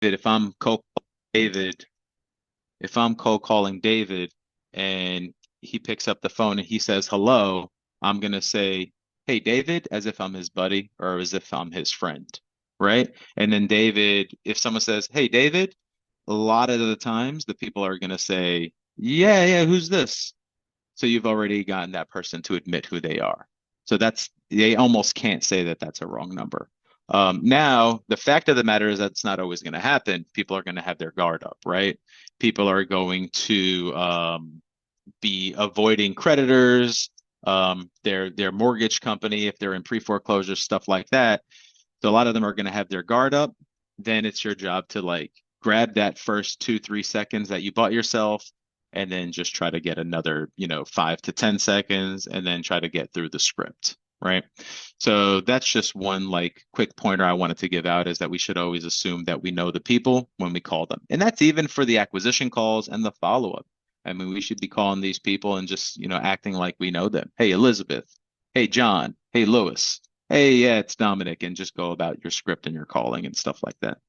if I'm cold David, if I'm cold calling David and he picks up the phone and he says hello, I'm gonna say, "Hey David," as if I'm his buddy or as if I'm his friend, right? And then David, if someone says, "Hey David," a lot of the times the people are gonna say, "Yeah, yeah, who's this?" So you've already gotten that person to admit who they are. So that's they almost can't say that that's a wrong number. Now, the fact of the matter is that's not always going to happen. People are going to have their guard up, right? People are going to be avoiding creditors, their mortgage company, if they're in pre-foreclosure, stuff like that. So a lot of them are going to have their guard up. Then it's your job to like grab that first 2, 3 seconds that you bought yourself, and then just try to get another, 5 to 10 seconds, and then try to get through the script, right? So that's just one like quick pointer I wanted to give out is that we should always assume that we know the people when we call them. And that's even for the acquisition calls and the follow-up. I mean, we should be calling these people and just, acting like we know them. Hey, Elizabeth. Hey, John. Hey, Lewis. Hey, yeah, it's Dominic, and just go about your script and your calling and stuff like that.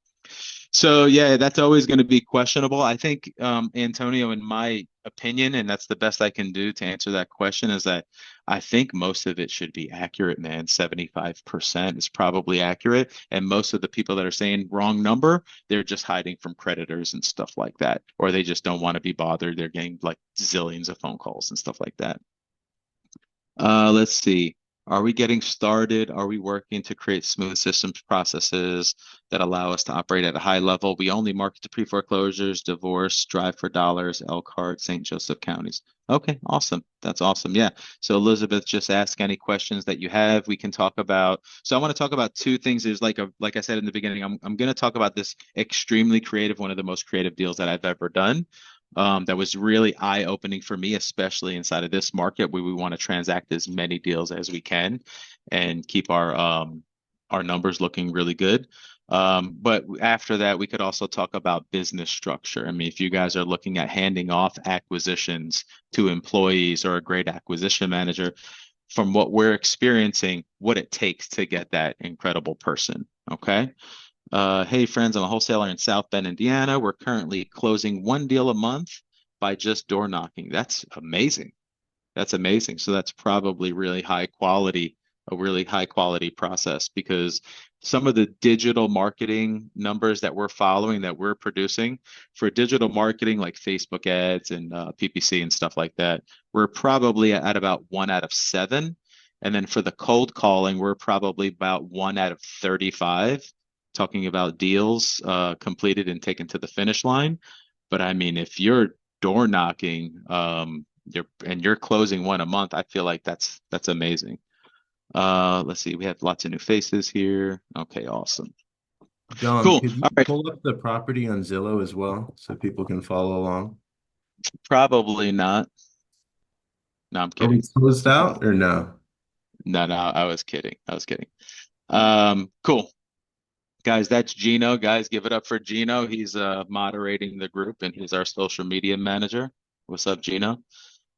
So yeah, that's always going to be questionable. I think Antonio, in my opinion, and that's the best I can do to answer that question, is that I think most of it should be accurate, man. 75% is probably accurate. And most of the people that are saying wrong number, they're just hiding from creditors and stuff like that, or they just don't want to be bothered. They're getting like zillions of phone calls and stuff like that. Let's see. Are we getting started? Are we working to create smooth systems processes that allow us to operate at a high level? We only market to pre-foreclosures, divorce, drive for dollars, Elkhart, St. Joseph counties. Okay, awesome. That's awesome. Yeah. So Elizabeth, just ask any questions that you have. We can talk about. So I want to talk about two things. There's like I said in the beginning, I'm going to talk about this extremely creative, one of the most creative deals that I've ever done that was really eye-opening for me, especially inside of this market where we want to transact as many deals as we can and keep our numbers looking really good. But after that, we could also talk about business structure. I mean, if you guys are looking at handing off acquisitions to employees or a great acquisition manager, from what we're experiencing, what it takes to get that incredible person. Okay. Hey friends, I'm a wholesaler in South Bend, Indiana. We're currently closing one deal a month by just door knocking. That's amazing. That's amazing. So that's probably really high quality, a really high quality process because some of the digital marketing numbers that we're following, that we're producing for digital marketing, like Facebook ads and PPC and stuff like that, we're probably at about 1 out of 7. And then for the cold calling, we're probably about 1 out of 35, talking about deals completed and taken to the finish line. But I mean, if you're door knocking, you're closing one a month, I feel like that's amazing. Let's see, we have lots of new faces here. Okay, awesome. Dom, Cool. could you All right, pull up the property on Zillow as well so people can follow along? probably not. No, I'm Getting kidding. closed out or no? No, no, I was kidding. I was kidding. Cool. Guys, that's Gino. Guys, give it up for Gino. He's moderating the group and he's our social media manager. What's up, Gino?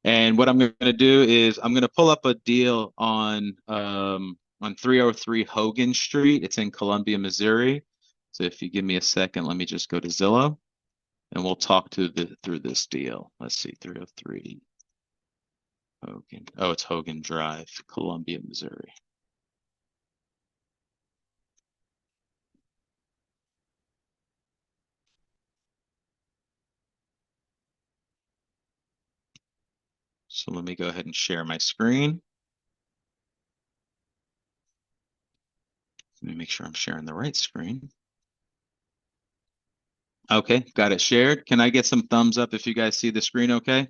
And what I'm going to do is I'm going to pull up a deal on 303 Hogan Street. It's in Columbia, Missouri. So if you give me a second, let me just go to Zillow and we'll talk through this deal. Let's see, 303 Hogan. Oh, it's Hogan Drive, Columbia, Missouri. So let me go ahead and share my screen. Let me make sure I'm sharing the right screen. Okay, got it shared. Can I get some thumbs up if you guys see the screen okay?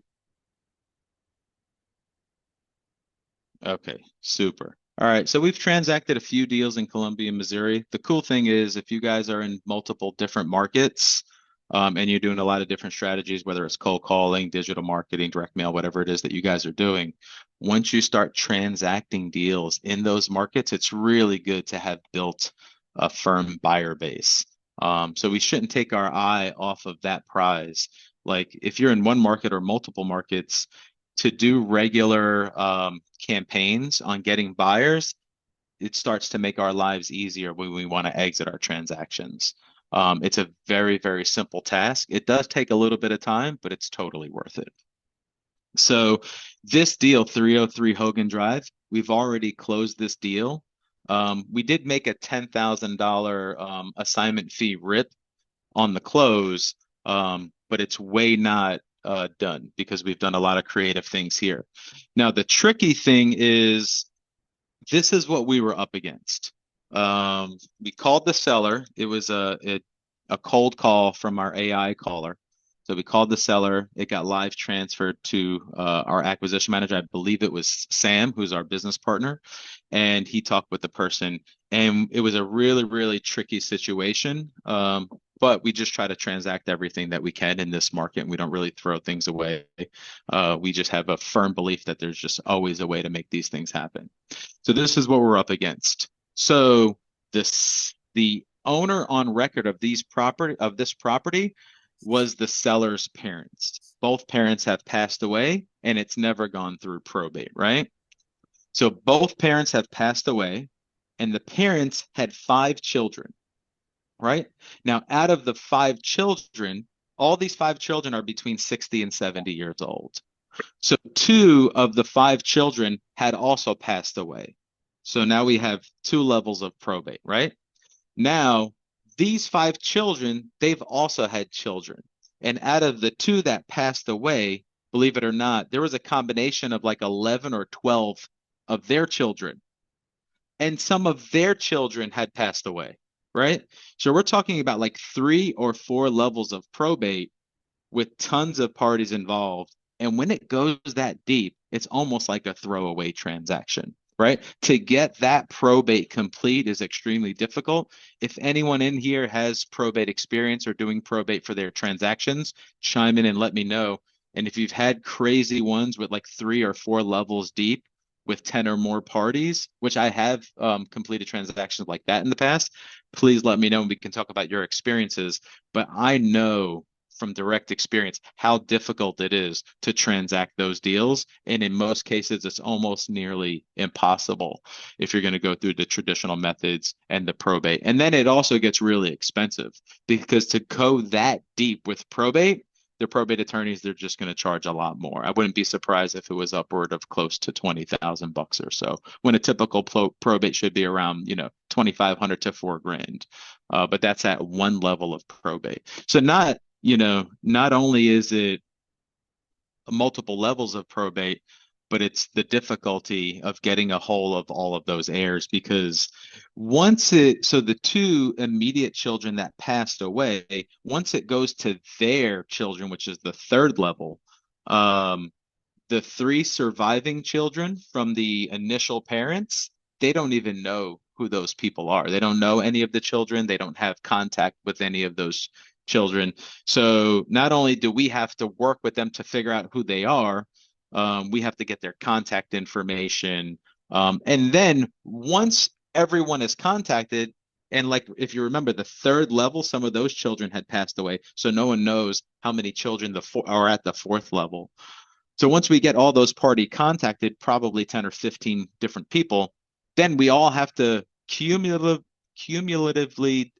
Okay, super. All right, so we've transacted a few deals in Columbia, Missouri. The cool thing is if you guys are in multiple different markets, and you're doing a lot of different strategies, whether it's cold calling, digital marketing, direct mail, whatever it is that you guys are doing, once you start transacting deals in those markets, it's really good to have built a firm buyer base. So we shouldn't take our eye off of that prize. Like if you're in one market or multiple markets, to do regular campaigns on getting buyers, it starts to make our lives easier when we want to exit our transactions. It's a very, very simple task. It does take a little bit of time, but it's totally worth it. So this deal, 303 Hogan Drive, we've already closed this deal. We did make a $10,000 assignment fee rip on the close, but it's way not done because we've done a lot of creative things here. Now, the tricky thing is this is what we were up against. We called the seller. It was a cold call from our AI caller. So we called the seller. It got live transferred to our acquisition manager. I believe it was Sam, who's our business partner, and he talked with the person. And it was a really, really tricky situation. But we just try to transact everything that we can in this market, and we don't really throw things away. We just have a firm belief that there's just always a way to make these things happen. So this is what we're up against. So the owner on record of this property was the seller's parents. Both parents have passed away and it's never gone through probate, right? So both parents have passed away and the parents had 5 children, right? Now, out of the 5 children, all these 5 children are between 60 and 70 years old. So 2 of the 5 children had also passed away. So now we have 2 levels of probate, right? Now, these 5 children, they've also had children. And out of the 2 that passed away, believe it or not, there was a combination of like 11 or 12 of their children. And some of their children had passed away, right? So we're talking about like 3 or 4 levels of probate with tons of parties involved. And when it goes that deep, it's almost like a throwaway transaction, right? To get that probate complete is extremely difficult. If anyone in here has probate experience or doing probate for their transactions, chime in and let me know. And if you've had crazy ones with like 3 or 4 levels deep with 10 or more parties, which I have completed transactions like that in the past, please let me know and we can talk about your experiences. But I know from direct experience how difficult it is to transact those deals. And in most cases, it's almost nearly impossible if you're going to go through the traditional methods and the probate. And then it also gets really expensive because to go that deep with probate, the probate attorneys, they're just going to charge a lot more. I wouldn't be surprised if it was upward of close to $20,000 or so, when a typical probate should be around, 2,500 to $4,000. But that's at one level of probate. So not only is it multiple levels of probate, but it's the difficulty of getting a hold of all of those heirs because so the 2 immediate children that passed away, once it goes to their children, which is the third level, the 3 surviving children from the initial parents, they don't even know who those people are. They don't know any of the children. They don't have contact with any of those children. So not only do we have to work with them to figure out who they are, we have to get their contact information. And then once everyone is contacted, and like if you remember the third level, some of those children had passed away. So no one knows how many children are at the fourth level. So once we get all those party contacted, probably 10 or 15 different people, then we all have to cumulatively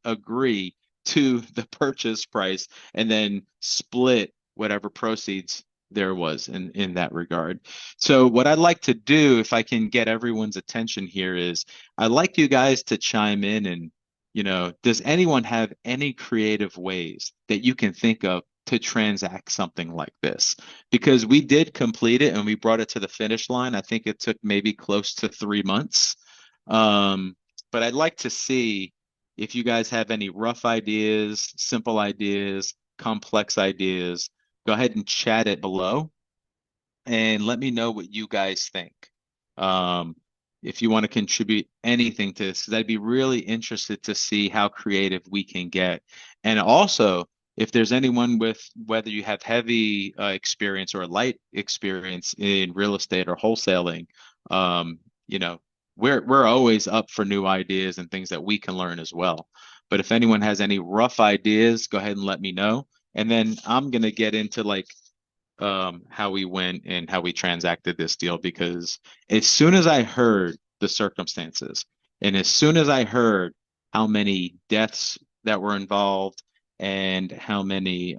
agree to the purchase price and then split whatever proceeds there was in that regard. So what I'd like to do, if I can get everyone's attention here, is I'd like you guys to chime in and, does anyone have any creative ways that you can think of to transact something like this? Because we did complete it and we brought it to the finish line. I think it took maybe close to 3 months. But I'd like to see if you guys have any rough ideas, simple ideas, complex ideas. Go ahead and chat it below and let me know what you guys think. If you want to contribute anything to this, because I'd be really interested to see how creative we can get. And also, if there's anyone with whether you have heavy experience or light experience in real estate or wholesaling, we're always up for new ideas and things that we can learn as well. But if anyone has any rough ideas, go ahead and let me know. And then I'm gonna get into like how we went and how we transacted this deal, because as soon as I heard the circumstances and as soon as I heard how many deaths that were involved and how many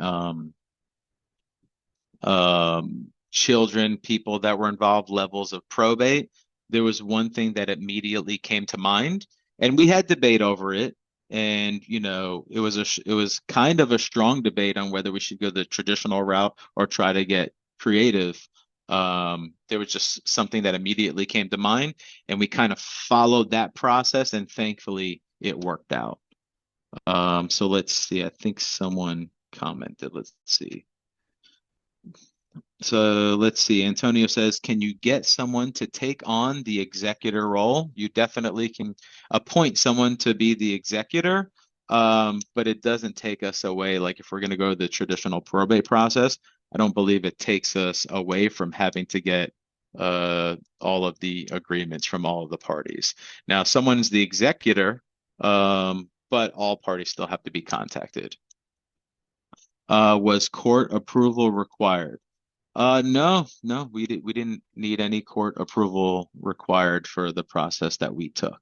children, people that were involved, levels of probate, there was one thing that immediately came to mind, and we had debate over it. And it was kind of a strong debate on whether we should go the traditional route or try to get creative. There was just something that immediately came to mind, and we kind of followed that process, and thankfully it worked out. So let's see. I think someone commented. Let's see. So let's see. Antonio says, can you get someone to take on the executor role? You definitely can appoint someone to be the executor, but it doesn't take us away. Like if we're going to go the traditional probate process, I don't believe it takes us away from having to get all of the agreements from all of the parties. Now, someone's the executor, but all parties still have to be contacted. Was court approval required? No, no, we didn't need any court approval required for the process that we took.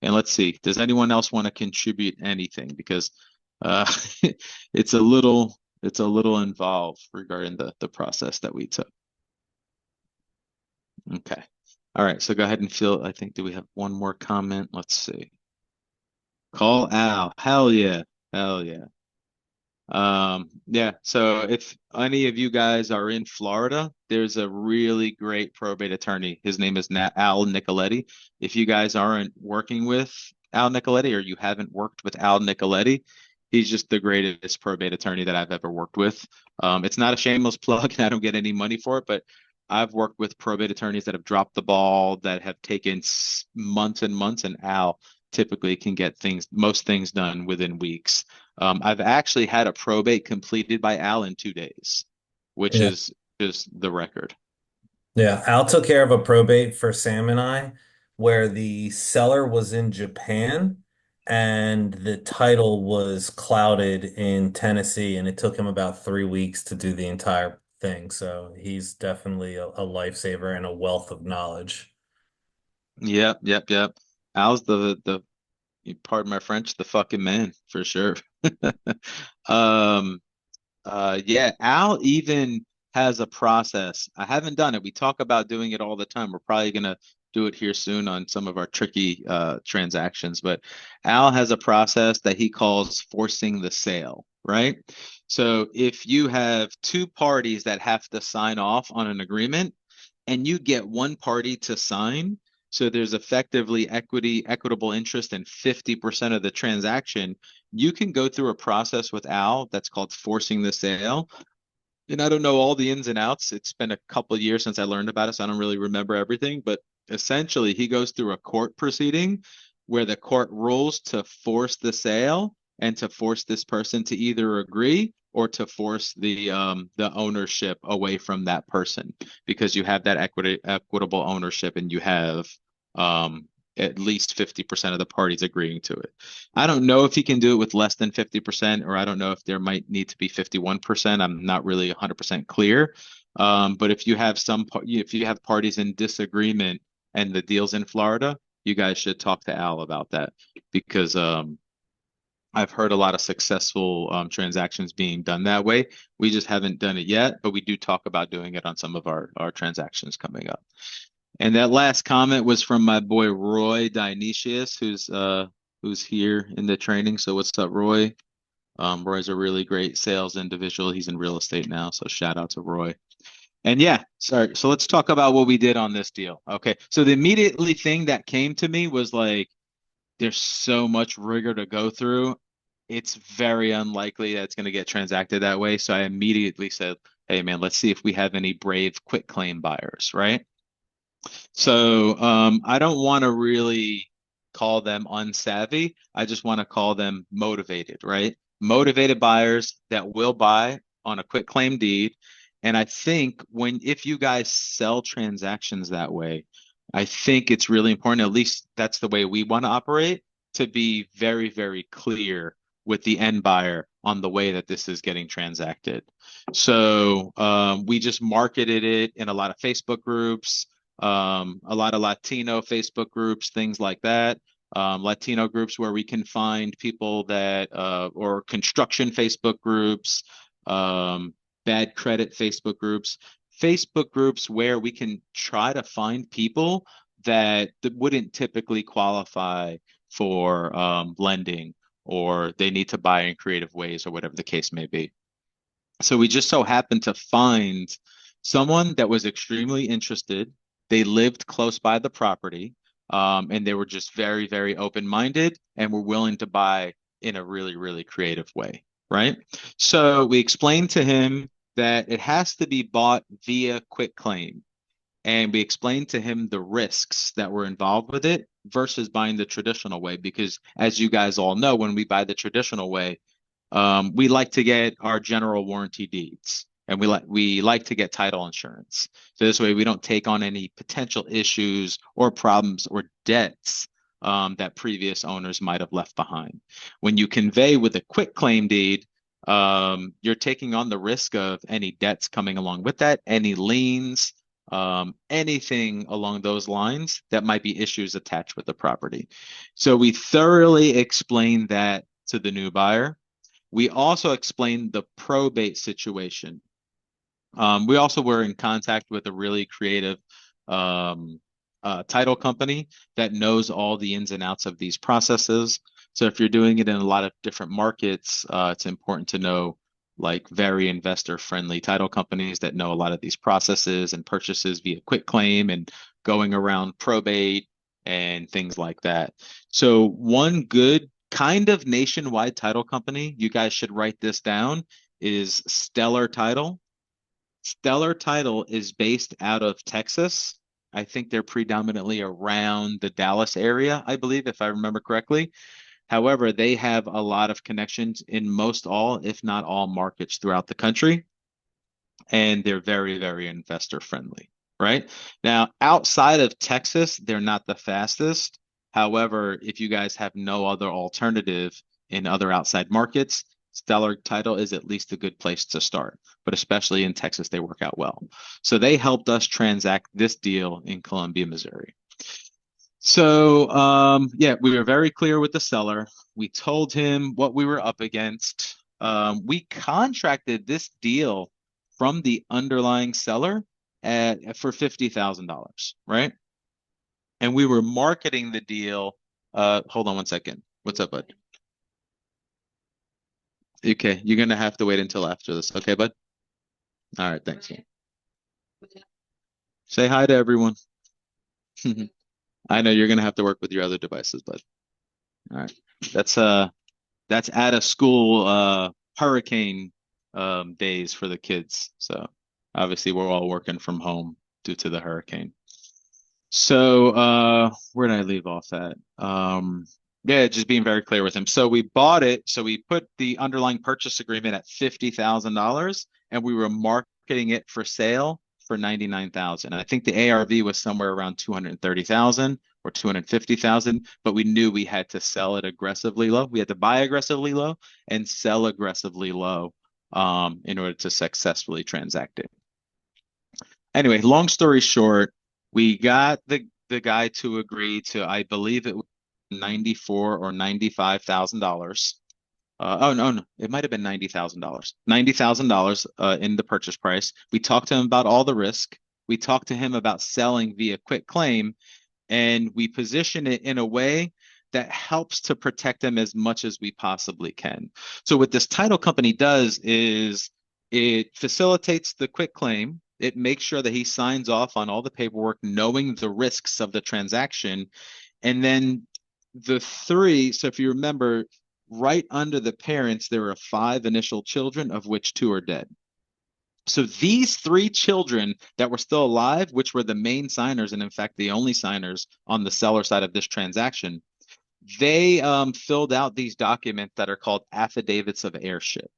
And let's see, does anyone else want to contribute anything? Because uh, it's a little involved regarding the process that we took. Okay. All right, so go ahead and fill. I think, do we have one more comment? Let's see. Call Al. Hell yeah. Hell yeah. Yeah, so if any of you guys are in Florida, there's a really great probate attorney. His name is Al Nicoletti. If you guys aren't working with Al Nicoletti or you haven't worked with Al Nicoletti, he's just the greatest probate attorney that I've ever worked with. It's not a shameless plug, and I don't get any money for it, but I've worked with probate attorneys that have dropped the ball, that have taken months and months, and Al typically can get most things done within weeks. I've actually had a probate completed by Al in 2 days, which Yeah. is just the record. Yeah. Al took care of a probate for Sam and I where the seller was in Japan and the title was clouded in Tennessee, and it took him about 3 weeks to do the entire thing. So he's definitely a lifesaver and a wealth of knowledge. Yep, yep, yep. Al's the pardon my French, the fucking man for sure. Um, yeah, Al even has a process. I haven't done it. We talk about doing it all the time. We're probably gonna do it here soon on some of our tricky transactions, but Al has a process that he calls forcing the sale, right? So if you have two parties that have to sign off on an agreement and you get one party to sign, so there's effectively equitable interest in 50% of the transaction, you can go through a process with Al that's called forcing the sale. And I don't know all the ins and outs. It's been a couple of years since I learned about it, so I don't really remember everything. But essentially, he goes through a court proceeding where the court rules to force the sale and to force this person to either agree or to force the ownership away from that person, because you have that equitable ownership and you have um at least 50% of the parties agreeing to it. I don't know if he can do it with less than 50%, or I don't know if there might need to be 51%. I'm not really 100% clear. But if you have parties in disagreement and the deal's in Florida, you guys should talk to Al about that, because I've heard a lot of successful transactions being done that way. We just haven't done it yet, but we do talk about doing it on some of our transactions coming up. And that last comment was from my boy Roy Dionysius, who's here in the training. So what's up, Roy? Roy's a really great sales individual. He's in real estate now, so shout out to Roy. And yeah, sorry. So let's talk about what we did on this deal. Okay. So the immediately thing that came to me was like, there's so much rigor to go through. It's very unlikely that it's going to get transacted that way. So I immediately said, hey man, let's see if we have any brave quitclaim buyers, right? So I don't want to really call them unsavvy. I just want to call them motivated, right? Motivated buyers that will buy on a quick claim deed. And I think if you guys sell transactions that way, I think it's really important, at least that's the way we want to operate, to be very, very clear with the end buyer on the way that this is getting transacted. So we just marketed it in a lot of Facebook groups, a lot of Latino Facebook groups, things like that. Latino groups where we can find people that, or construction Facebook groups, bad credit Facebook groups where we can try to find people that wouldn't typically qualify for lending, or they need to buy in creative ways, or whatever the case may be. So we just so happened to find someone that was extremely interested. They lived close by the property, and they were just very, very open-minded and were willing to buy in a really, really creative way, right? So we explained to him that it has to be bought via quitclaim. And we explained to him the risks that were involved with it versus buying the traditional way. Because as you guys all know, when we buy the traditional way, we like to get our general warranty deeds, and we like to get title insurance. So this way we don't take on any potential issues or problems or debts that previous owners might have left behind. When you convey with a quitclaim deed, you're taking on the risk of any debts coming along with that, any liens, anything along those lines that might be issues attached with the property. So we thoroughly explained that to the new buyer. We also explained the probate situation. We also were in contact with a really creative title company that knows all the ins and outs of these processes. So if you're doing it in a lot of different markets, it's important to know like very investor-friendly title companies that know a lot of these processes and purchases via quitclaim and going around probate and things like that. So one good kind of nationwide title company, you guys should write this down, is Stellar Title. Stellar Title is based out of Texas. I think they're predominantly around the Dallas area, I believe, if I remember correctly. However, they have a lot of connections in most all, if not all, markets throughout the country. And they're very, very investor friendly, right? Now, outside of Texas, they're not the fastest. However, if you guys have no other alternative in other outside markets, Stellar Title is at least a good place to start. But especially in Texas, they work out well. So they helped us transact this deal in Columbia, Missouri. So, yeah, we were very clear with the seller. We told him what we were up against. We contracted this deal from the underlying seller for $50,000, right? And we were marketing the deal. Hold on one second. What's up, bud? Okay, you're gonna have to wait until after this. Okay, bud? All right, thanks, man. Say hi to everyone. I know you're gonna have to work with your other devices, bud. All right. That's out of school hurricane days for the kids. So obviously we're all working from home due to the hurricane. So where did I leave off at? Yeah, just being very clear with him. So we bought it. So we put the underlying purchase agreement at $50,000, and we were marketing it for sale for $99,000. I think the ARV was somewhere around 230,000 or 250,000, but we knew we had to sell it aggressively low. We had to buy aggressively low and sell aggressively low in order to successfully transact it. Anyway, long story short, we got the guy to agree to, I believe it was $94,000 or $95,000. Oh no, it might have been $90,000. $90,000 in the purchase price. We talked to him about all the risk. We talked to him about selling via quitclaim, and we position it in a way that helps to protect him as much as we possibly can. So what this title company does is it facilitates the quitclaim. It makes sure that he signs off on all the paperwork, knowing the risks of the transaction. And then the three, so if you remember, right under the parents, there are 5 initial children, of which 2 are dead. So these 3 children that were still alive, which were the main signers, and in fact, the only signers on the seller side of this transaction, they filled out these documents that are called affidavits of heirship.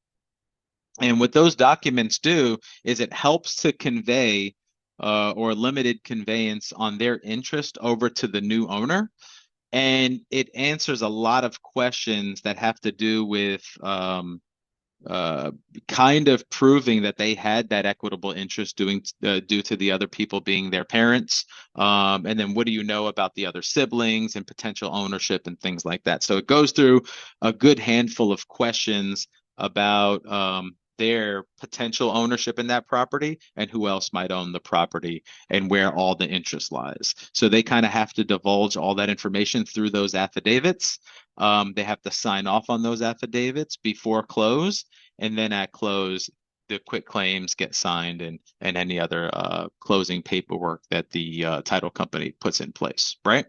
And what those documents do is it helps to convey or limited conveyance on their interest over to the new owner. And it answers a lot of questions that have to do with uh, kind of proving that they had that equitable interest due to the other people being their parents. And then what do you know about the other siblings and potential ownership and things like that? So it goes through a good handful of questions about their potential ownership in that property and who else might own the property and where all the interest lies. So they kind of have to divulge all that information through those affidavits. They have to sign off on those affidavits before close, and then at close, the quit claims get signed and any other closing paperwork that the title company puts in place, right?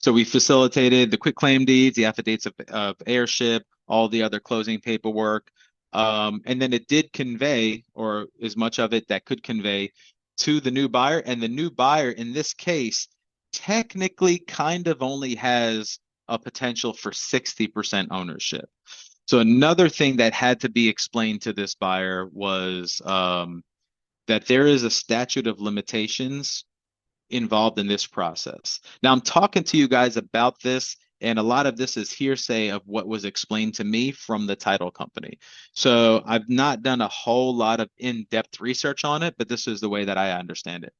So we facilitated the quit claim deeds, the affidavits of heirship, all the other closing paperwork. And then it did convey, or as much of it that could convey, to the new buyer. And the new buyer in this case technically kind of only has a potential for 60% ownership. So another thing that had to be explained to this buyer was that there is a statute of limitations involved in this process. Now, I'm talking to you guys about this, and a lot of this is hearsay of what was explained to me from the title company. So I've not done a whole lot of in-depth research on it, but this is the way that I understand it.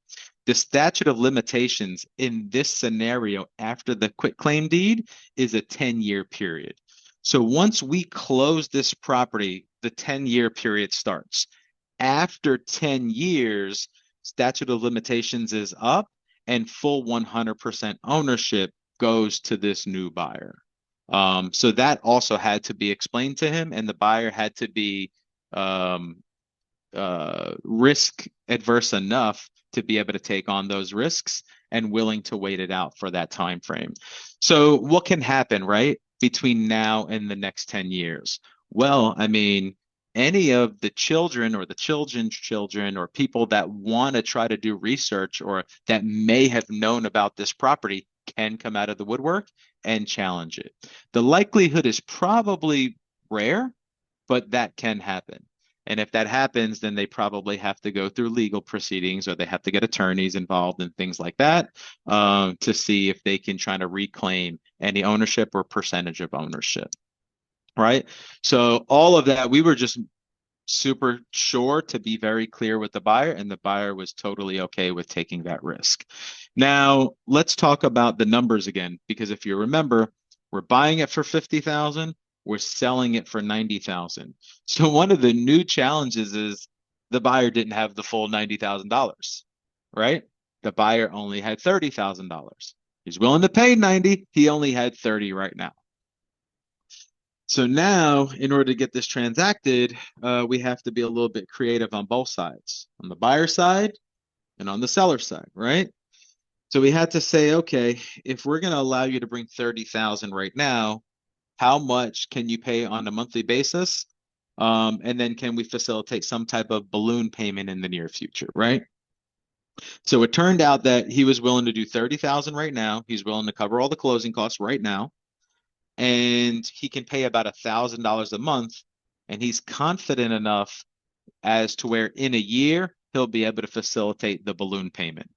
The statute of limitations in this scenario after the quitclaim deed is a 10-year period. So once we close this property, the 10-year period starts. After 10 years, statute of limitations is up and full 100% ownership goes to this new buyer. So that also had to be explained to him, and the buyer had to be risk adverse enough to be able to take on those risks and willing to wait it out for that time frame. So what can happen, right, between now and the next 10 years? Well, I mean, any of the children or the children's children or people that want to try to do research or that may have known about this property can come out of the woodwork and challenge it. The likelihood is probably rare, but that can happen. And if that happens, then they probably have to go through legal proceedings or they have to get attorneys involved and things like that to see if they can try to reclaim any ownership or percentage of ownership. Right. So all of that, we were just super sure to be very clear with the buyer, and the buyer was totally okay with taking that risk. Now, let's talk about the numbers again, because if you remember, we're buying it for 50,000, we're selling it for 90,000. So one of the new challenges is the buyer didn't have the full $90,000, right? The buyer only had $30,000. He's willing to pay 90, he only had 30 right now. So now, in order to get this transacted, we have to be a little bit creative on both sides, on the buyer side and on the seller side, right? So we had to say, okay, if we're going to allow you to bring 30,000 right now, how much can you pay on a monthly basis? And then can we facilitate some type of balloon payment in the near future, right? So it turned out that he was willing to do 30,000 right now. He's willing to cover all the closing costs right now. And he can pay about $1,000 a month, and he's confident enough as to where in a year he'll be able to facilitate the balloon payment.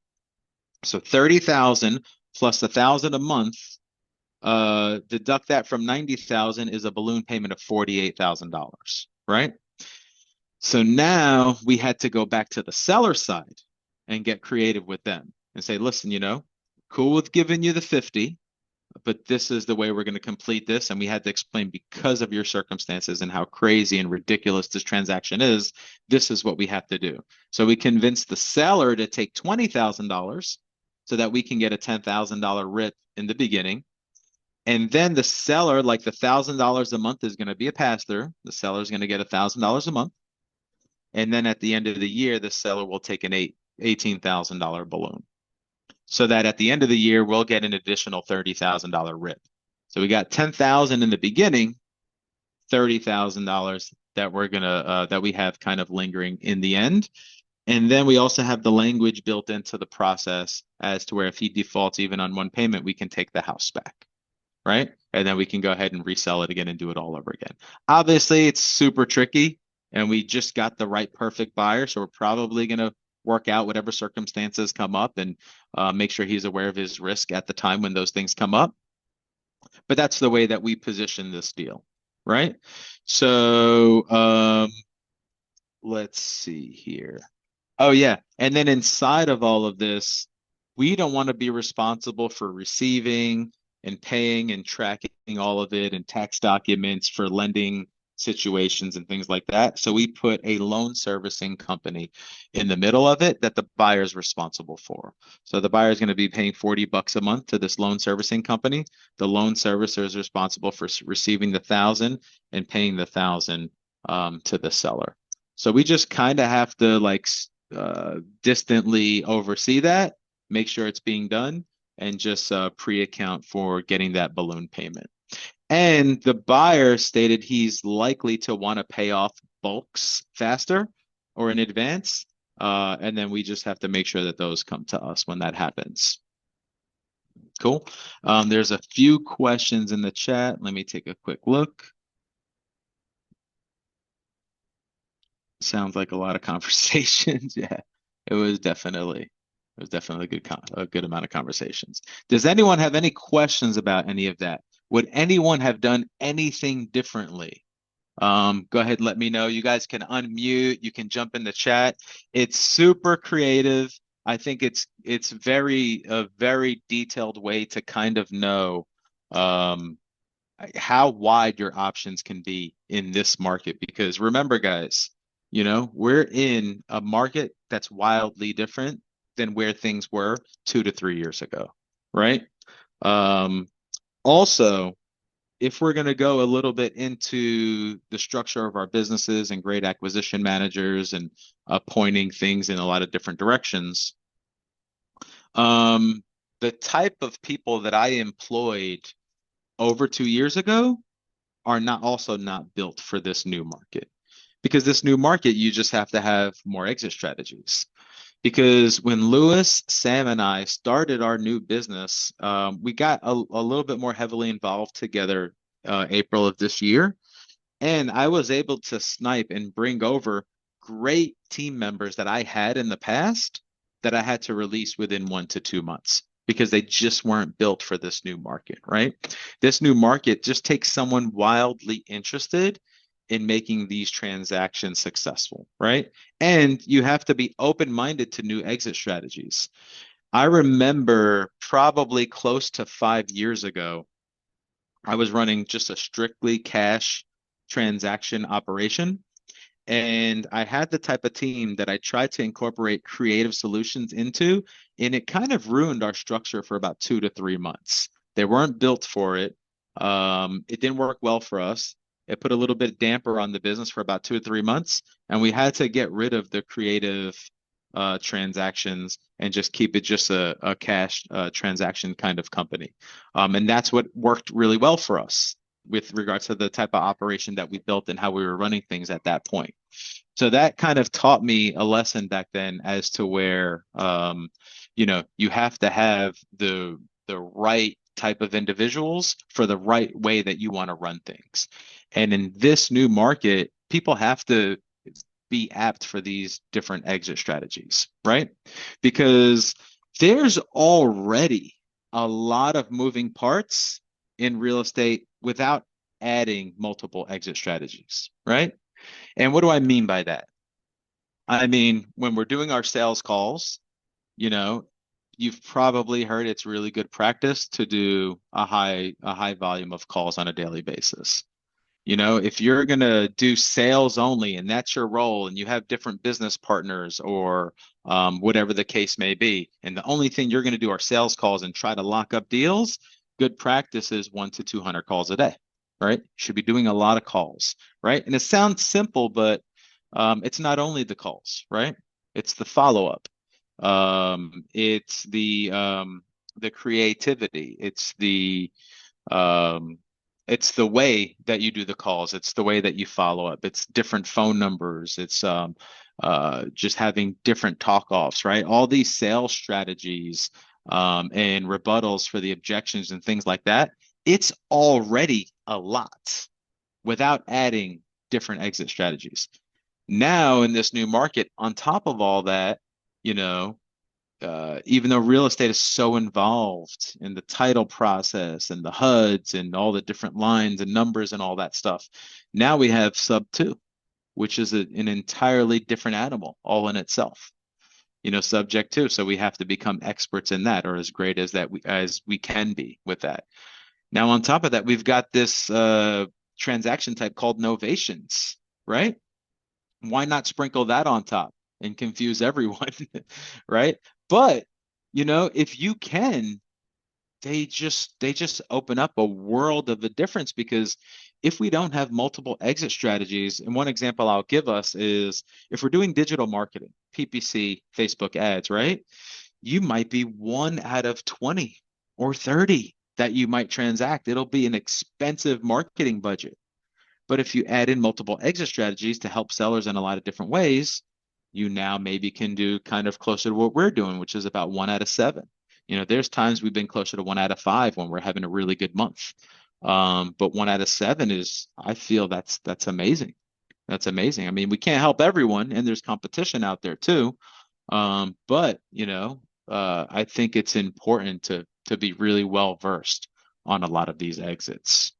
So 30,000 plus 1,000 a month, deduct that from 90,000 is a balloon payment of $48,000, right? So now we had to go back to the seller side and get creative with them and say, listen, cool with giving you the 50, but this is the way we're going to complete this. And we had to explain, because of your circumstances and how crazy and ridiculous this transaction is, this is what we have to do. So we convinced the seller to take $20,000 so that we can get a $10,000 RIP in the beginning. And then the seller, like the $1,000 a month is going to be a pass-through. The seller is going to get $1,000 a month. And then at the end of the year, the seller will take an $18,000 balloon, so that at the end of the year, we'll get an additional $30,000 RIP. So we got $10,000 in the beginning, $30,000 that we're gonna that we have kind of lingering in the end. And then we also have the language built into the process as to where if he defaults even on one payment, we can take the house back, right? And then we can go ahead and resell it again and do it all over again. Obviously, it's super tricky, and we just got the right perfect buyer, so we're probably gonna work out whatever circumstances come up and make sure he's aware of his risk at the time when those things come up. But that's the way that we position this deal, right? So let's see here. Oh yeah. And then inside of all of this, we don't want to be responsible for receiving and paying and tracking all of it and tax documents for lending situations and things like that. So we put a loan servicing company in the middle of it that the buyer is responsible for. So the buyer is going to be paying $40 a month to this loan servicing company. The loan servicer is responsible for receiving the 1,000 and paying the 1,000 to the seller. So we just kind of have to like distantly oversee that, make sure it's being done, and just pre-account for getting that balloon payment. And the buyer stated he's likely to want to pay off bulks faster or in advance. And then we just have to make sure that those come to us when that happens. Cool. There's a few questions in the chat. Let me take a quick look. Sounds like a lot of conversations. Yeah, it was definitely a good amount of conversations. Does anyone have any questions about any of that? Would anyone have done anything differently? Go ahead, let me know. You guys can unmute, you can jump in the chat. It's super creative. I think it's a very detailed way to kind of know how wide your options can be in this market. Because remember, guys, we're in a market that's wildly different than where things were 2 to 3 years ago, right? Um, Also, if we're going to go a little bit into the structure of our businesses and great acquisition managers and pointing things in a lot of different directions, the type of people that I employed over 2 years ago are not built for this new market. Because this new market, you just have to have more exit strategies. Because when Lewis, Sam, and I started our new business, we got a little bit more heavily involved together April of this year. And I was able to snipe and bring over great team members that I had in the past that I had to release within 1 to 2 months because they just weren't built for this new market, right? This new market just takes someone wildly interested in making these transactions successful, right? And you have to be open-minded to new exit strategies. I remember probably close to 5 years ago, I was running just a strictly cash transaction operation. And I had the type of team that I tried to incorporate creative solutions into, and it kind of ruined our structure for about 2 to 3 months. They weren't built for it. It didn't work well for us. It put a little bit damper on the business for about 2 or 3 months, and we had to get rid of the creative transactions and just keep it just a cash transaction kind of company. And that's what worked really well for us with regards to the type of operation that we built and how we were running things at that point. So that kind of taught me a lesson back then as to where, you have to have the right type of individuals for the right way that you want to run things. And in this new market, people have to be apt for these different exit strategies, right? Because there's already a lot of moving parts in real estate without adding multiple exit strategies, right? And what do I mean by that? I mean, when we're doing our sales calls, you've probably heard it's really good practice to do a high volume of calls on a daily basis. If you're going to do sales only and that's your role and you have different business partners or whatever the case may be, and the only thing you're going to do are sales calls and try to lock up deals, good practice is 1 to 200 calls a day, right? You should be doing a lot of calls, right? And it sounds simple, but it's not only the calls, right? It's the follow-up. It's the creativity. Um, it's the way that you do the calls. It's the way that you follow up. It's different phone numbers. It's just having different talk offs, right? All these sales strategies and rebuttals for the objections and things like that. It's already a lot without adding different exit strategies. Now in this new market, on top of all that, you know, even though real estate is so involved in the title process and the HUDs and all the different lines and numbers and all that stuff, now we have sub two, which is an entirely different animal all in itself. Subject to. So we have to become experts in that, or as great as we can be with that. Now, on top of that, we've got this transaction type called novations, right? Why not sprinkle that on top and confuse everyone, right? But if you can, they just open up a world of a difference, because if we don't have multiple exit strategies, and one example I'll give us is if we're doing digital marketing, PPC, Facebook ads, right? You might be 1 out of 20 or 30 that you might transact. It'll be an expensive marketing budget. But if you add in multiple exit strategies to help sellers in a lot of different ways, you now maybe can do kind of closer to what we're doing, which is about 1 out of 7. There's times we've been closer to 1 out of 5 when we're having a really good month. But 1 out of 7 is, I feel that's amazing. That's amazing. I mean, we can't help everyone, and there's competition out there too. But I think it's important to be really well versed on a lot of these exits.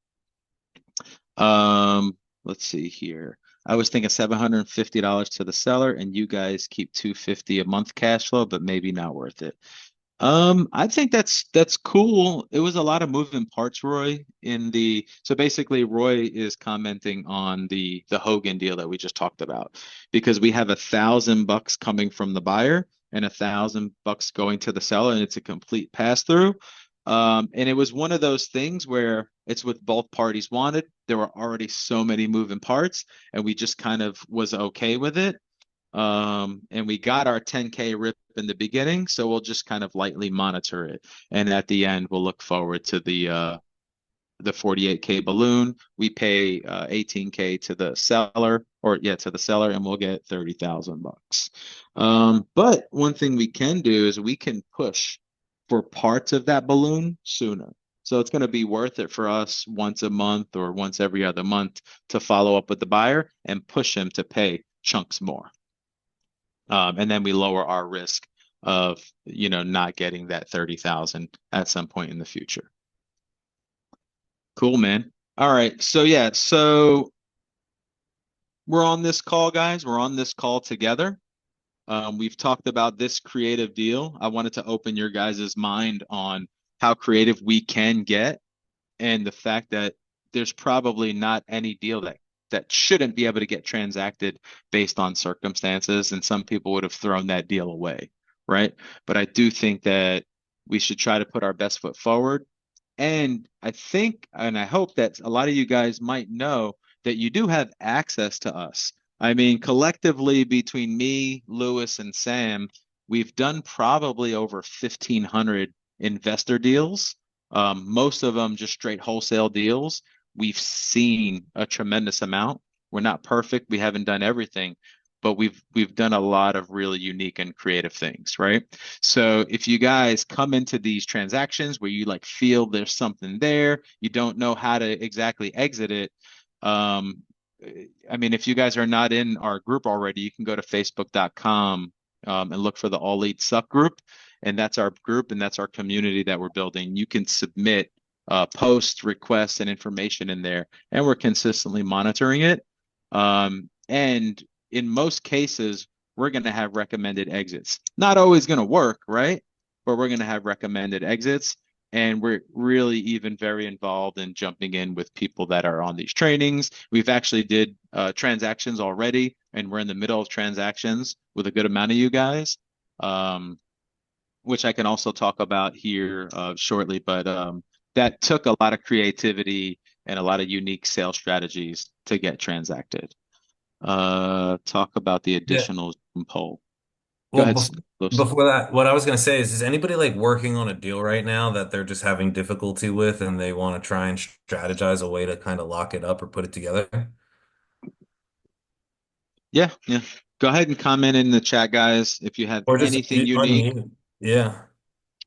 Let's see here. I was thinking $750 to the seller, and you guys keep $250 a month cash flow, but maybe not worth it. I think that's cool. It was a lot of moving parts, Roy, so basically Roy is commenting on the Hogan deal that we just talked about, because we have $1,000 coming from the buyer and $1,000 going to the seller, and it's a complete pass through. And it was one of those things where it's what both parties wanted. There were already so many moving parts, and we just kind of was okay with it. And we got our 10K rip in the beginning, so we'll just kind of lightly monitor it. And at the end, we'll look forward to the 48K balloon. We pay 18K to the seller, and we'll get $30,000. But one thing we can do is we can push for parts of that balloon sooner. So it's going to be worth it for us once a month or once every other month to follow up with the buyer and push him to pay chunks more. And then we lower our risk of, not getting that 30,000 at some point in the future. Cool, man. All right. So yeah, so we're on this call, guys. We're on this call together. We've talked about this creative deal. I wanted to open your guys' mind on how creative we can get, and the fact that there's probably not any deal that shouldn't be able to get transacted based on circumstances, and some people would have thrown that deal away, right? But I do think that we should try to put our best foot forward. And I think, and I hope that a lot of you guys might know that you do have access to us. I mean, collectively between me, Lewis, and Sam, we've done probably over 1,500 investor deals. Most of them just straight wholesale deals. We've seen a tremendous amount. We're not perfect. We haven't done everything, but we've done a lot of really unique and creative things, right? So if you guys come into these transactions where you feel there's something there, you don't know how to exactly exit it. I mean, if you guys are not in our group already, you can go to facebook.com and look for the All Elite Suck group. And that's our group, and that's our community that we're building. You can submit posts, requests, and information in there, and we're consistently monitoring it. And in most cases, we're going to have recommended exits. Not always going to work, right? But we're going to have recommended exits. And we're really even very involved in jumping in with people that are on these trainings. We've actually did transactions already, and we're in the middle of transactions with a good amount of you guys, which I can also talk about here shortly. But that took a lot of creativity and a lot of unique sales strategies to get transacted. Talk about the additional poll. Go Well, ahead, Lewis. before that, what I was going to say is anybody working on a deal right now that they're just having difficulty with and they want to try and strategize a way to kind of lock it up or put it together? Yeah. Go ahead and comment in the chat, guys, if you have Or just anything unique, unmute. Yeah.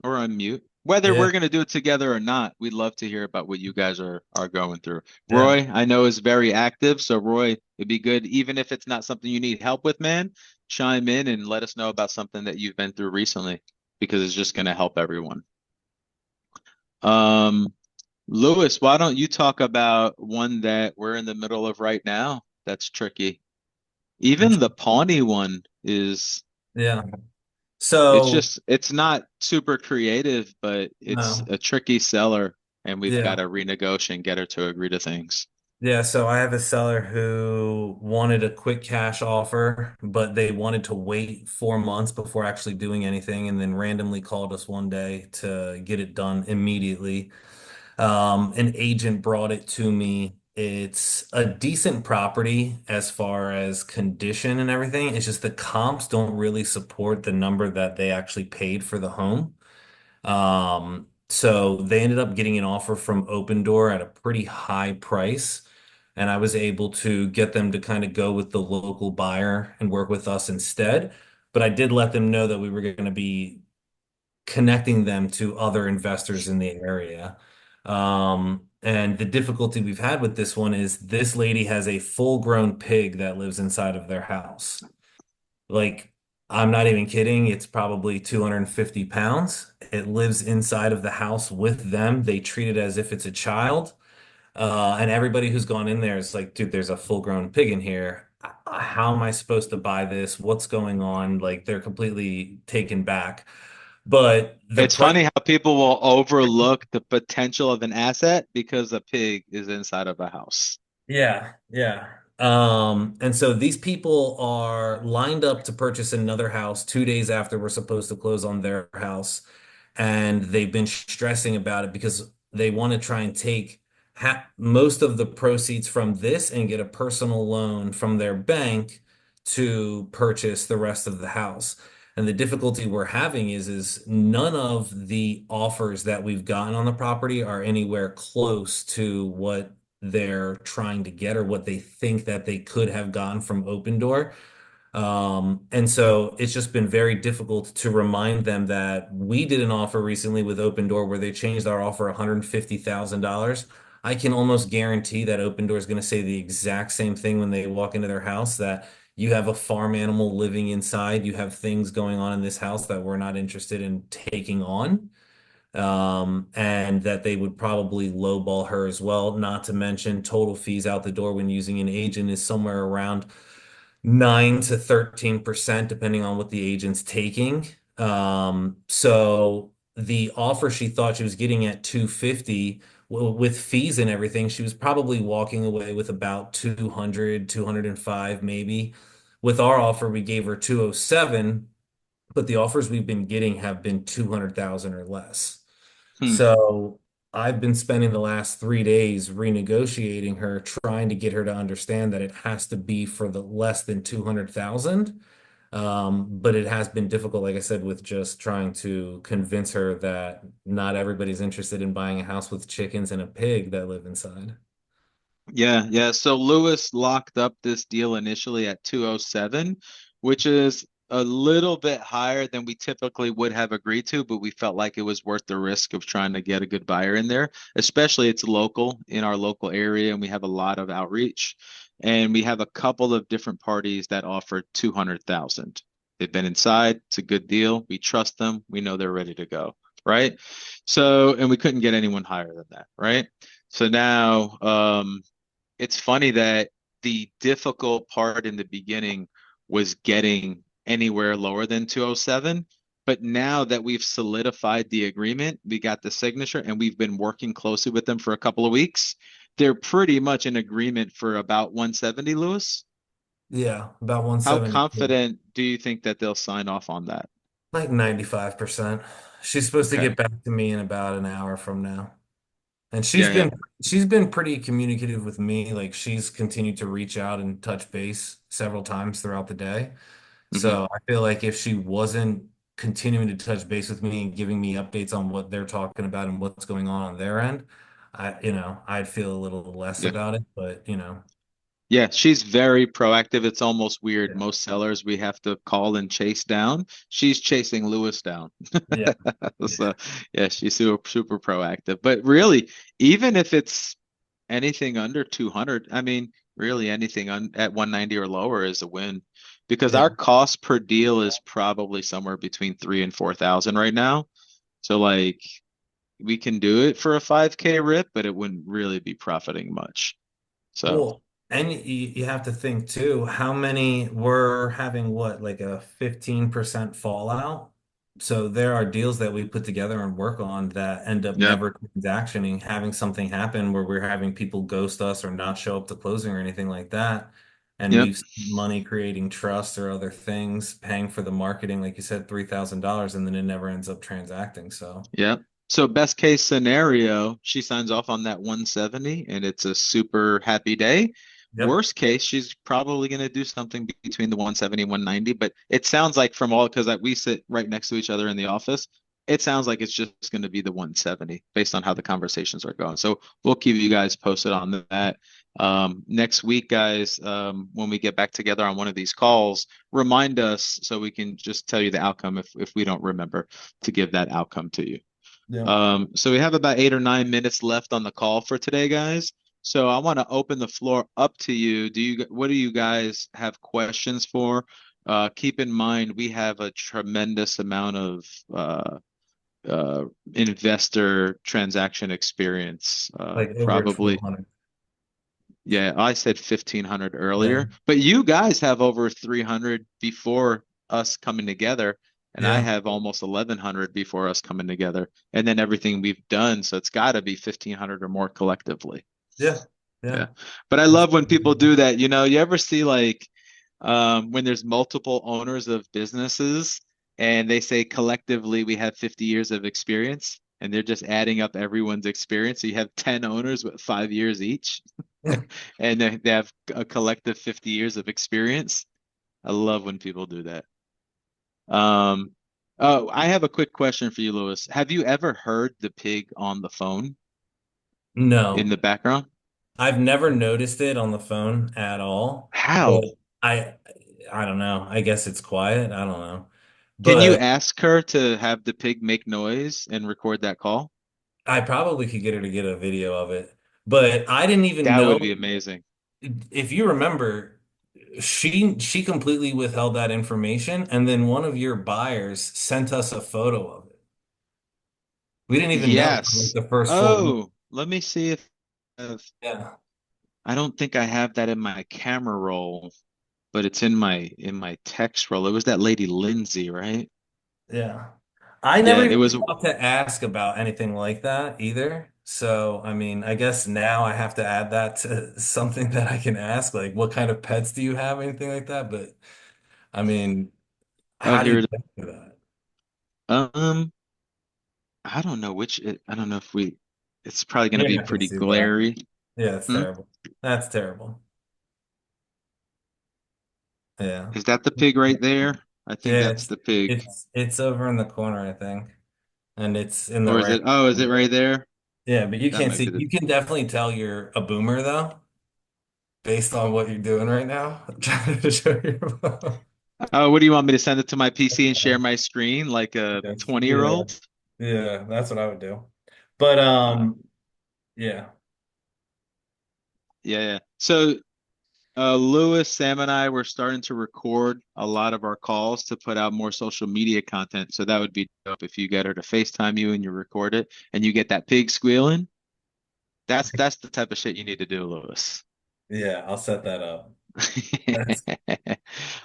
or unmute. Whether Yeah. we're going to do it together or not, we'd love to hear about what you guys are going through. Yeah. Roy, I know, is very active. So Roy, it'd be good, even if it's not something you need help with, man, chime in and let us know about something that you've been through recently. because it's just going to help everyone. Um, Lewis, why don't you talk about one that we're in the middle of right now that's tricky? Even the Pawnee one is, Yeah. it's So, just, it's not super creative, but it's no. a tricky seller, and we've got Yeah. to renegotiate and get her to agree to things. Yeah, so I have a seller who wanted a quick cash offer, but they wanted to wait 4 months before actually doing anything, and then randomly called us one day to get it done immediately. An agent brought it to me. It's a decent property as far as condition and everything. It's just the comps don't really support the number that they actually paid for the home. So they ended up getting an offer from Open Door at a pretty high price. And I was able to get them to kind of go with the local buyer and work with us instead. But I did let them know that we were going to be connecting them to other investors in the area. And the difficulty we've had with this one is this lady has a full-grown pig that lives inside of their house. Like, I'm not even kidding. It's probably 250 pounds. It lives inside of the house with them. They treat it as if it's a child. And everybody who's gone in there is like, dude, there's a full-grown pig in here. How am I supposed to buy this? What's going on? Like, they're completely taken back. But the It's price, funny how people will overlook the potential of an asset because a pig is inside of a house. yeah, yeah. And so these people are lined up to purchase another house 2 days after we're supposed to close on their house. And they've been stressing about it because they want to try and take most of the proceeds from this and get a personal loan from their bank to purchase the rest of the house. And the difficulty we're having is none of the offers that we've gotten on the property are anywhere close to what they're trying to get or what they think that they could have gotten from Open Door. And so it's just been very difficult to remind them that we did an offer recently with Open Door where they changed our offer $150,000. I can almost guarantee that Open Door is going to say the exact same thing when they walk into their house that you have a farm animal living inside, you have things going on in this house that we're not interested in taking on. And that they would probably lowball her as well. Not to mention total fees out the door when using an agent is somewhere around 9 to 13%, depending on what the agent's taking. So the offer she thought she was getting at 250 with fees and everything, she was probably walking away with about 200, 205 maybe. With our offer, we gave her 207, but the offers we've been getting have been 200,000 or less. Hmm. So I've been spending the last 3 days renegotiating her, trying to get her to understand that it has to be for the less than 200,000. But it has been difficult, like I said, with just trying to convince her that not everybody's interested in buying a house with chickens and a pig that live inside. Yeah, yeah. So Lewis locked up this deal initially at 207, which is a little bit higher than we typically would have agreed to, but we felt like it was worth the risk of trying to get a good buyer in there, especially it's local in our local area and we have a lot of outreach. And we have a couple of different parties that offer 200,000. They've been inside, it's a good deal. We trust them, we know they're ready to go, right? So, and we couldn't get anyone higher than that, right? So now, it's funny that the difficult part in the beginning was getting anywhere lower than 207. But now that we've solidified the agreement, we got the signature, and we've been working closely with them for a couple of weeks. They're pretty much in agreement for about 170, Lewis. Yeah, about How 170, confident do you think that they'll sign off on that? like 95%. She's supposed to Okay. get back to me in about an hour from now. And Yeah, yeah. she's been pretty communicative with me. Like she's continued to reach out and touch base several times throughout the day. Hmm. So I feel like if she wasn't continuing to touch base with me and giving me updates on what they're talking about and what's going on their end, I'd feel a little less Yeah. about it. But Yeah, she's very proactive. It's almost weird. yeah, Most sellers we have to call and chase down. She's chasing Lewis down. yeah, So yeah, she's super proactive. But really, even if it's anything under 200, I mean, Really, anything at 190 or lower is a win because Yeah. our cost per deal is probably somewhere between 3 and 4,000 right now. So like we can do it for a 5K rip, but it wouldn't really be profiting much. So Well, and you have to think too, how many were having what, like a 15% fallout? So there are deals that we put together and work on that end up yep, never transactioning, having something happen where we're having people ghost us or not show up to closing or anything like that. And yep. we've spent money creating trust or other things, paying for the marketing, like you said, $3,000, and then it never ends up transacting. So, Yep. So best case scenario, she signs off on that 170 and it's a super happy day. yep. Worst case, she's probably going to do something between the 170 and 190, but it sounds like from all because we sit right next to each other in the office, it sounds like it's just going to be the 170 based on how the conversations are going. So we'll keep you guys posted on that. Next week, guys, when we get back together on one of these calls, remind us so we can just tell you the outcome if we don't remember to give that outcome to you. Yeah. So we have about 8 or 9 minutes left on the call for today, guys. So I want to open the floor up to you. What do you guys have questions for? Keep in mind we have a tremendous amount of uh, investor transaction experience. Like over Probably 1,200. yeah, I said 1,500 Yeah. earlier, but you guys have over 300 before us coming together, and I Yeah. have almost 1,100 before us coming together, and then everything we've done, so it's got to be 1,500 or more collectively. Yeah. Yeah. Yeah. But I That's love when people do that. You ever see like when there's multiple owners of businesses and they say collectively we have 50 years of experience and they're just adding up everyone's experience. So you have 10 owners with 5 years each and they have a collective 50 years of experience. I love when people do that. Um, oh, I have a quick question for you, Lewis. Have you ever heard the pig on the phone in No, the background? I've never noticed it on the phone at all. How? But I I don't know. I guess it's quiet. I don't know. Can you But ask her to have the pig make noise and record that call? I probably could get her to get a video of it. But I didn't even That know would be amazing. if you remember, she completely withheld that information, and then one of your buyers sent us a photo of it. We didn't even know for like Yes. the first full week. Oh, let me see if Yeah. I don't think I have that in my camera roll, but it's in my text roll. It was that lady Lindsay, right? Yeah. I never Yeah, it even was. thought to ask about anything like that either. So, I mean, I guess now I have to add that to something that I can ask, like what kind of pets do you have, anything like that. But I mean, Oh, how do here you it get to that? is. I don't know I don't know if we. It's probably going to You're be not gonna pretty see that. glary. Yeah, it's Hmm? terrible. That's terrible. Yeah. Is that the pig right there? I think Yeah, that's the pig. it's over in the corner, I think. And it's in the Or is right. it? Oh, is it right there? Yeah, but you That can't might be see. the. You can definitely tell you're a boomer though, based on what you're doing right now. I'm trying to show you. Oh, what do you want me to send it to my PC and share my screen like a Yes. Yeah. 20-year-old? Yeah, that's what I would do. But Uh, yeah. yeah, yeah. So, Lewis, Sam, and I were starting to record a lot of our calls to put out more social media content. So that would be dope if you get her to FaceTime you and you record it and you get that pig squealing. That's the type of shit you need to do, Lewis. Yeah, I'll set that up. That's yeah.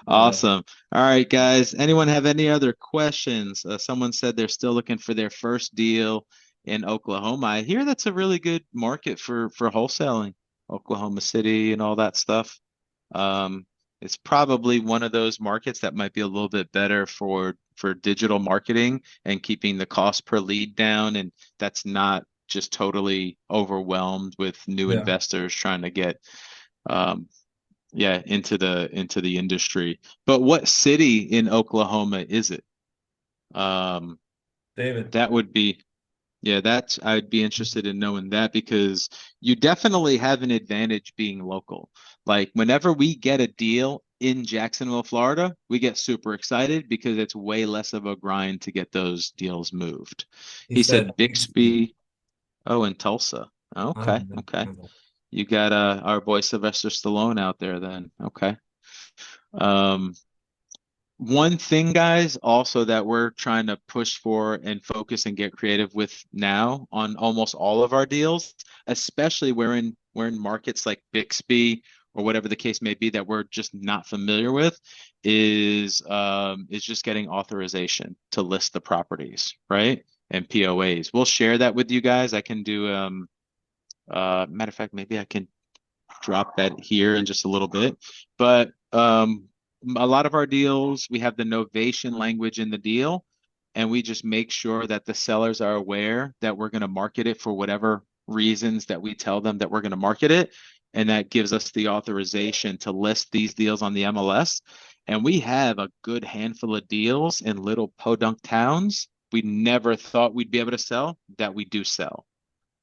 Awesome. All right, guys. Anyone have any other questions? Someone said they're still looking for their first deal in Oklahoma. I hear that's a really good market for wholesaling, Oklahoma City and all that stuff. Um, it's probably one of those markets that might be a little bit better for digital marketing and keeping the cost per lead down, and that's not just totally overwhelmed with new Yeah. investors trying to get um, yeah, into the industry. But what city in Oklahoma is it? Um, David. that would be, yeah, that's I'd be interested in knowing that because you definitely have an advantage being local. Like whenever we get a deal in Jacksonville, Florida, we get super excited because it's way less of a grind to get those deals moved. He He said said Bixby. Bixby, oh, and Tulsa. I don't Okay, okay. know. You got our boy Sylvester Stallone out there then. Okay. Um, One thing, guys, also that we're trying to push for and focus and get creative with now on almost all of our deals, especially we're in markets like Bixby or whatever the case may be that we're just not familiar with, is just getting authorization to list the properties, right? And POAs. We'll share that with you guys. I can do matter of fact, maybe I can drop that here in just a little bit. But a lot of our deals, we have the novation language in the deal, and we just make sure that the sellers are aware that we're going to market it for whatever reasons that we tell them that we're going to market it. And that gives us the authorization to list these deals on the MLS. And we have a good handful of deals in little podunk towns we never thought we'd be able to sell that we do sell,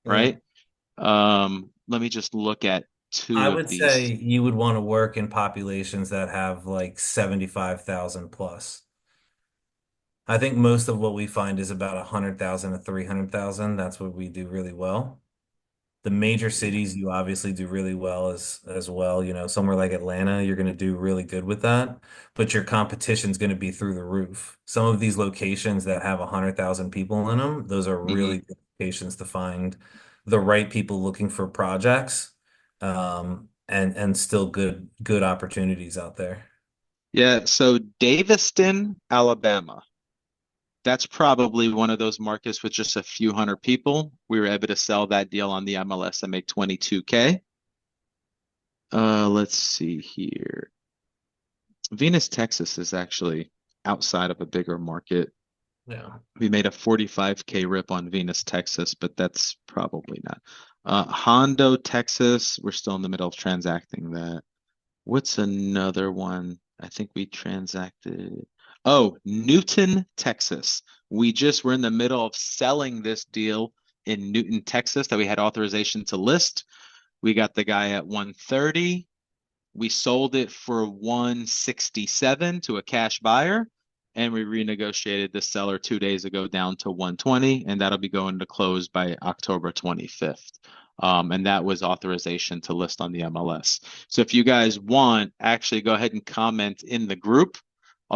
Yeah. right? Let me just look at I two of would say these. you would want to work in populations that have like 75,000 plus. I think most of what we find is about 100,000 to 300,000. That's what we do really well. The major Yeah. cities you obviously do really well as well. You know, somewhere like Atlanta, you're going to do really good with that, but your competition's going to be through the roof. Some of these locations that have 100,000 people in them, those are hmm really good locations to find the right people looking for projects, and still good opportunities out there. Yeah, so Daviston, Alabama. That's probably one of those markets with just a few hundred people. We were able to sell that deal on the MLS and make 22K. Let's see here. Venus, Texas is actually outside of a bigger market. Yeah. We made a 45K rip on Venus, Texas, but that's probably not. Hondo, Texas, we're still in the middle of transacting that. What's another one? I think we transacted. Oh, Newton, Texas. We just were in the middle of selling this deal in Newton, Texas that we had authorization to list. We got the guy at 130. We sold it for 167 to a cash buyer, and we renegotiated the seller 2 days ago down to 120, and that'll be going to close by October 25th. And that was authorization to list on the MLS. So if you guys want, actually go ahead and comment in the group,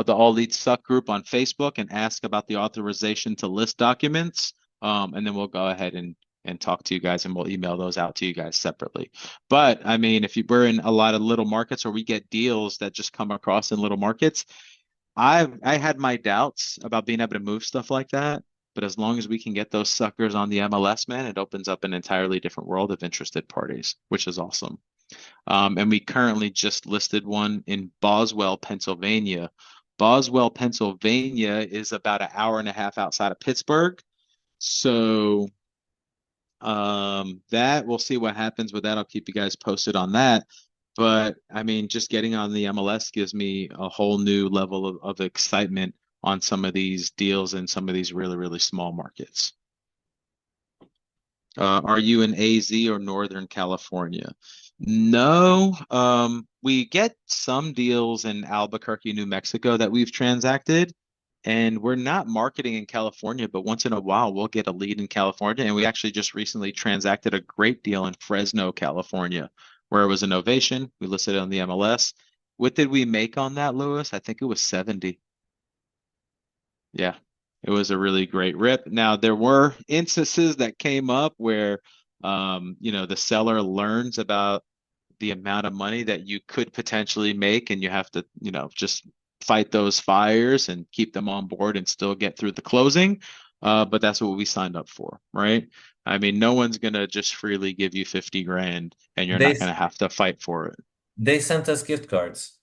the All Leads Suck group on Facebook, and ask about the authorization to list documents. And then we'll go ahead and talk to you guys, and we'll email those out to you guys separately. But I mean, if you were in a lot of little markets or we get deals that just come across in little markets, I had my doubts about being able to move stuff like that. But as long as we can get those suckers on the MLS, man, it opens up an entirely different world of interested parties, which is awesome. And we currently just listed one in Boswell, Pennsylvania. Boswell, Pennsylvania is about an hour and a half outside of Pittsburgh. So that we'll see what happens with that. I'll keep you guys posted on that. But I mean, just getting on the MLS gives me a whole new level of excitement on some of these deals in some of these really, really small markets. Are you in AZ or Northern California? No, we get some deals in Albuquerque, New Mexico that we've transacted, and we're not marketing in California, but once in a while we'll get a lead in California. And we actually just recently transacted a great deal in Fresno, California, where it was an ovation. We listed it on the MLS. What did we make on that, Lewis? I think it was 70. Yeah, it was a really great rip. Now, there were instances that came up where, the seller learns about the amount of money that you could potentially make, and you have to, just fight those fires and keep them on board and still get through the closing. But that's what we signed up for, right? I mean, no one's gonna just freely give you 50 grand and you're They not gonna have to fight for it. they sent us gift cards.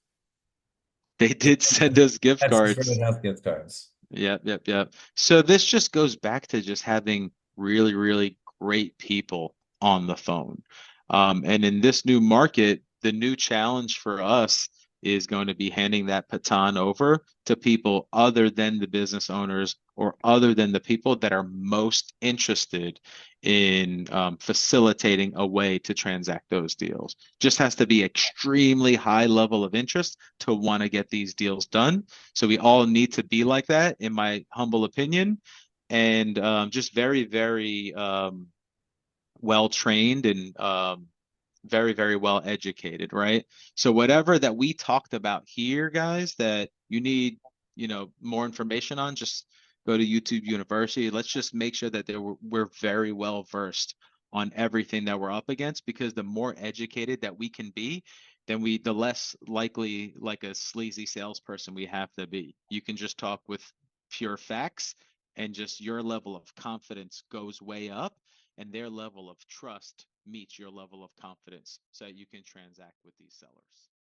They did send us gift Texas cards. Roadhouse gift cards. Yep, yep, yep. So this just goes back to just having really, really great people on the phone. And in this new market, the new challenge for us is going to be handing that baton over to people other than the business owners or other than the people that are most interested in facilitating a way to transact those deals. Just has to be extremely high level of interest to want to get these deals done. So we all need to be like that, in my humble opinion, and just very, very well trained and very, very well educated, right? So whatever that we talked about here, guys, that you need, more information on, just go to YouTube University. Let's just make sure that we're very well versed on everything that we're up against, because the more educated that we can be, the less likely like a sleazy salesperson we have to be. You can just talk with pure facts, and just your level of confidence goes way up, and their level of trust meets your level of confidence, so that you can transact with these sellers.